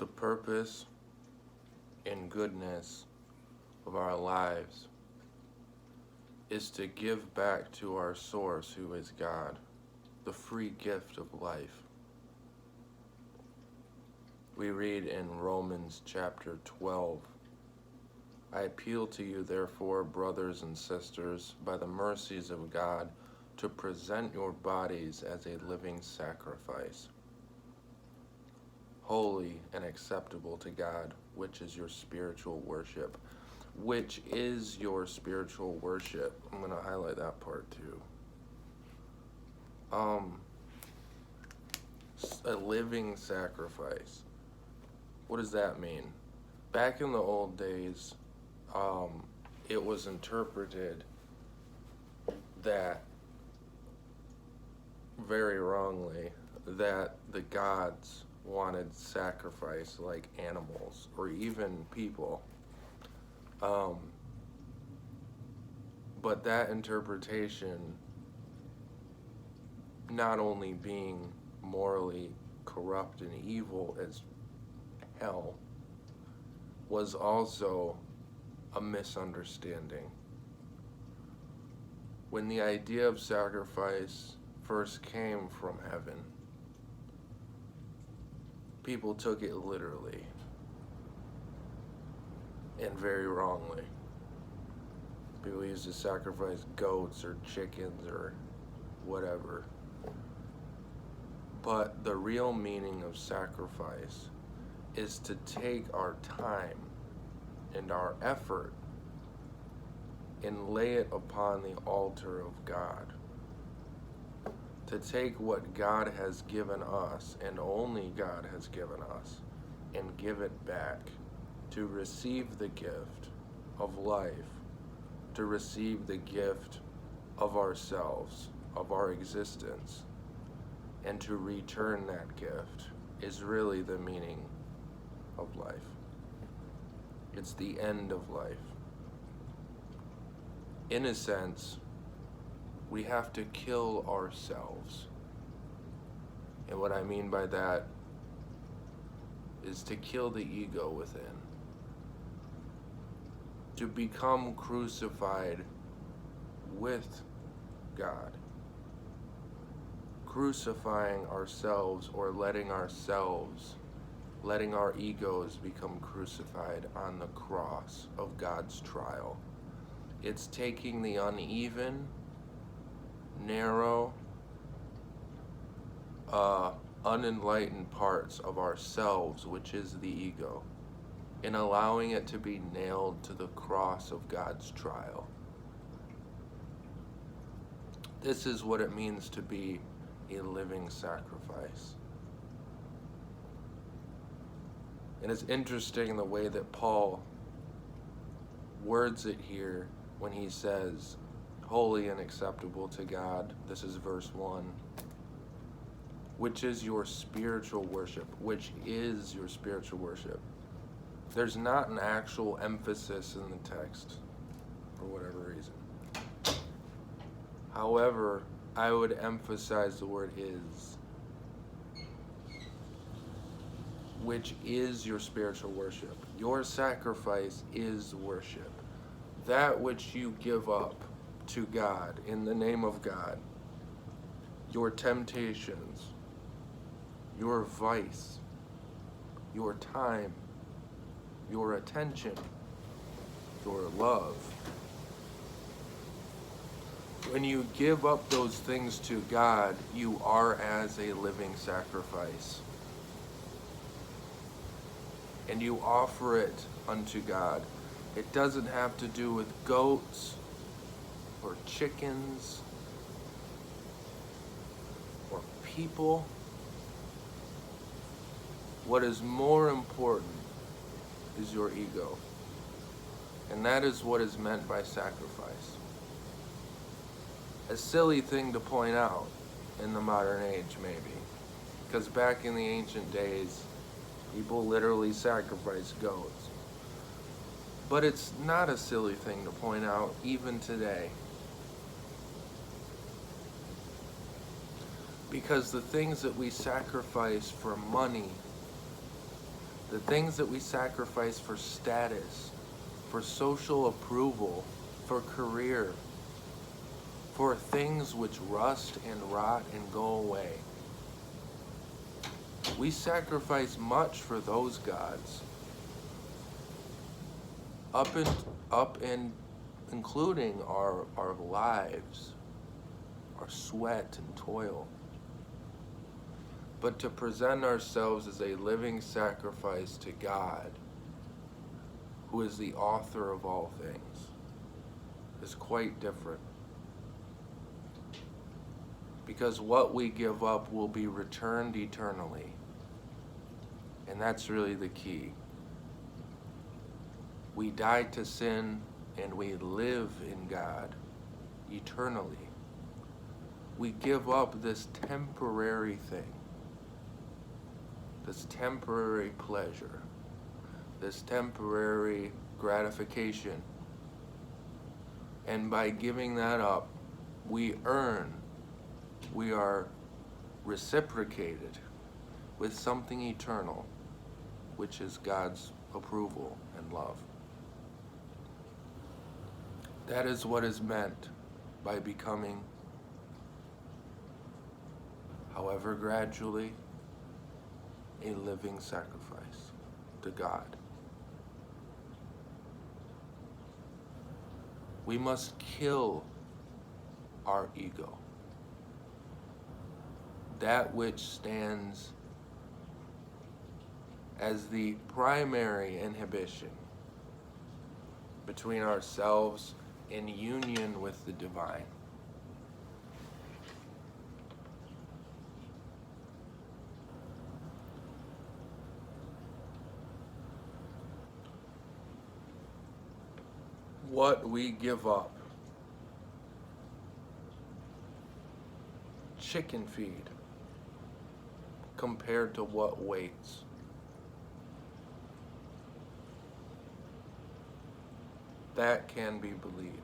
The purpose and goodness of our lives is to give back to our source, who is God, the free gift of life. We read in Romans chapter 12, I appeal to you, therefore, brothers and sisters, by the mercies of God, to present your bodies as a living sacrifice, holy and acceptable to God, which is your spiritual worship. Which is your spiritual worship? I'm going to highlight that part too. A living sacrifice. What does that mean? Back in the old days, it was interpreted that, very wrongly, that the gods wanted sacrifice like animals or even people. But that interpretation, not only being morally corrupt and evil as hell, was also a misunderstanding. When the idea of sacrifice first came from heaven, people took it literally and very wrongly. People used to sacrifice goats or chickens or whatever. But the real meaning of sacrifice is to take our time and our effort and lay it upon the altar of God. To take what God has given us, and only God has given us, and give it back. To receive the gift of life, to receive the gift of ourselves, of our existence, and to return that gift is really the meaning of life. It's the end of life. In a sense, we have to kill ourselves. And what I mean by that is to kill the ego within. To become crucified with God. Crucifying ourselves, or letting our egos become crucified on the cross of God's trial. It's taking the uneven, narrow, unenlightened parts of ourselves, which is the ego, and allowing it to be nailed to the cross of God's trial. This is what it means to be a living sacrifice. And it's interesting the way that Paul words it here when he says, holy and acceptable to God. This is verse 1. Which is your spiritual worship. Which is your spiritual worship. There's not an actual emphasis in the text, for whatever reason. However, I would emphasize the word is. Which is your spiritual worship. Your sacrifice is worship. That which you give up to God in the name of God. Your temptations, your vice, your time, your attention, your love. When you give up those things to God, you are as a living sacrifice. And you offer it unto God. It doesn't have to do with goats or chickens or people. What is more important is your ego. And that is what is meant by sacrifice. A silly thing to point out in the modern age, maybe. Because back in the ancient days, people literally sacrificed goats. But it's not a silly thing to point out even today. Because the things that we sacrifice for money, The things that we sacrifice for status, for social approval, for career, for things which rust and rot and go away. We sacrifice much for those gods, up and including our lives, our sweat and toil. But to present ourselves as a living sacrifice to God, who is the author of all things, is quite different. Because what we give up will be returned eternally. And that's really the key. We die to sin and we live in God eternally. We give up this temporary thing, this temporary pleasure, this temporary gratification. And by giving that up, we are reciprocated with something eternal, which is God's approval and love. That is what is meant by becoming, however gradually, a living sacrifice to God. We must kill our ego, that which stands as the primary inhibition between ourselves in union with the divine. What we give up. Chicken feed compared to what waits. That can be believed.